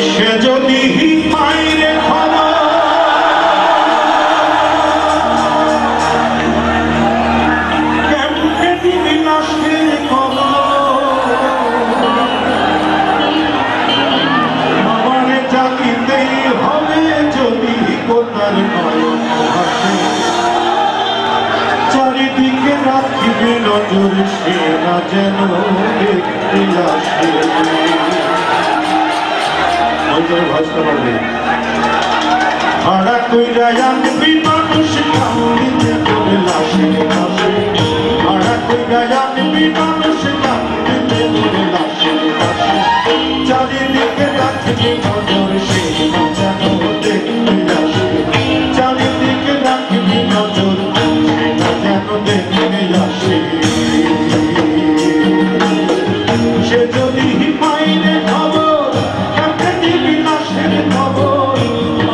সে যদি মাইরে খবর কেমনে দিবি লাশের খবর আমারে জানিতেই হবে যদি কোথার নয়ন হাসে চারিদিকে রাখিবে নজর সে না যেন দেখতে আসে ভাসতে পারবে ভাড়া কইরা আনবি মানুষ কান্দিতে করে লাশে লাশে ভাড়া কইরা আনবি মানুষ কান্দিতে করে লাশে লাশে চারিদিকে রাখবি নজর সে না যেন দেখতে আসে চারিদিকে রাখবি নজর সে না যেন দেখতে আসে সে যদি মাইনে খবর কেমনে দিবি লাশের খবর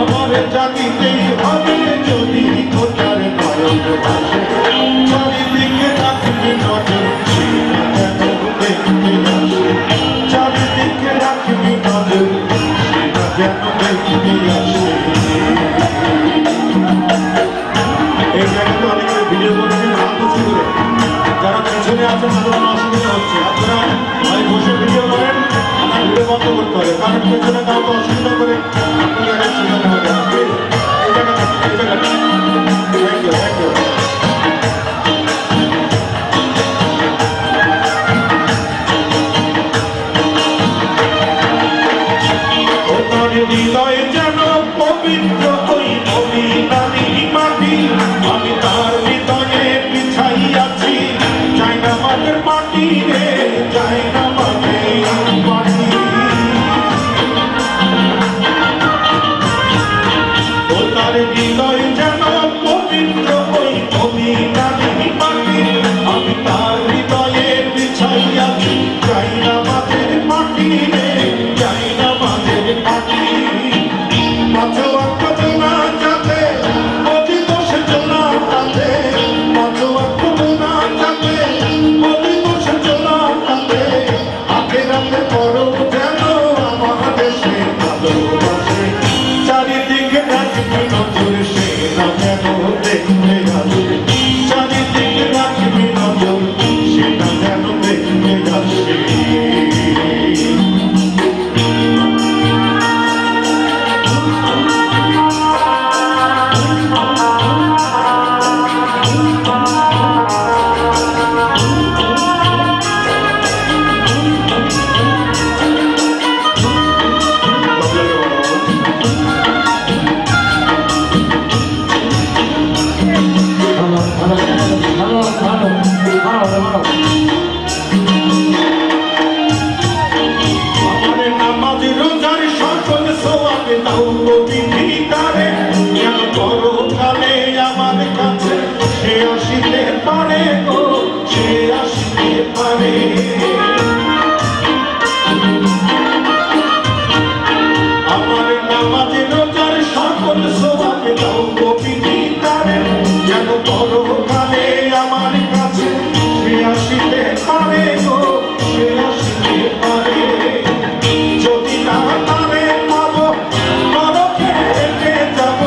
আমারে জানিতেই হবে যদি কোথার নয়ন ভাসে চারিদিকে রাখবি নজর সে না যেন দেখতে আসে চারিদিকে রাখবি নজর সে না যেন দেখতে আসে এই জায়গাতে অনেকে ভিডিও করছেন হাত উঁচু করে যারা পিছনে আছেন তাদের অসুবিধা হচ্ছে আপনারা ভাই বসে ভিডিও করেন আমার ভিডিও বন্ধ করতে হবে কারণ পেছনে কাউকে অসুবিধা করে আপনাদের একটা সুবিধা হবে এই জায়গাটা থ্যাংক ইউ হৃদয় যেন পবিত্র ওই অভিমানী মাটি আমি তার হৃদয়ে বিছাই আছি যাই না মাঠের মাটি রে যাই না মাঠের মাটি ও তার হৃদয় যেন পবিত্র ওই অভিমানী মাটি আমি তার হৃদয়ে বিছাই আছি যাই না মাঠের মাটি রে যাই না মাঠের মাটি চারিদিকে রাখবি নজর সে না যেন দেখতে আসে চারিদিকে রাখবি নজর সে না যেন দেখতে আসে আমারে নামাজ রোজার সকল সোয়াবে দাও গো বিধিদারে যেন পরকালে আমার কাছে সে আসিতে পারে গো সে আসিতে পারে আমার নামাজ রোজার সকল সোয়াবে দাও গো বিধিদারে যেন পরকালে আমার কাছে সে আসিতে পারে গো সে আসিতে পারে যদি না পারে পাবো নরকে হেঁটে যাব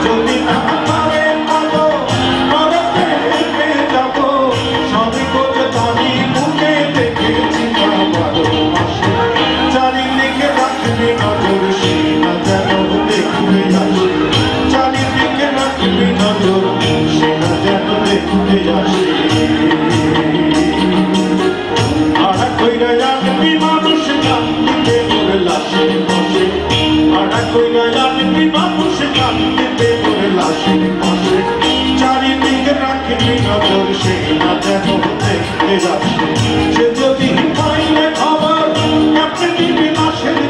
যদি না পারে পাবো নরকে হেঁটে যাব সবই কোচ তারি মুখে দেখেছি বারো মাসে চারিদিকে রাখবি নজর সে না যেন দেখতে আসে চারিদিকে রাখবি নজর সে না যেন দেখতে আসে আড়া কইরা আনবি মানুষ কান্দিতে করে লাশের পাশে আড়া কইরা আনবি মানুষ কান্দিতে করে লাশের পাশে চারিদিকে রাখবি নজর সে না যেন দেখতে আসে সে যদি পাইলে খবর কেমনে দিবি লাশের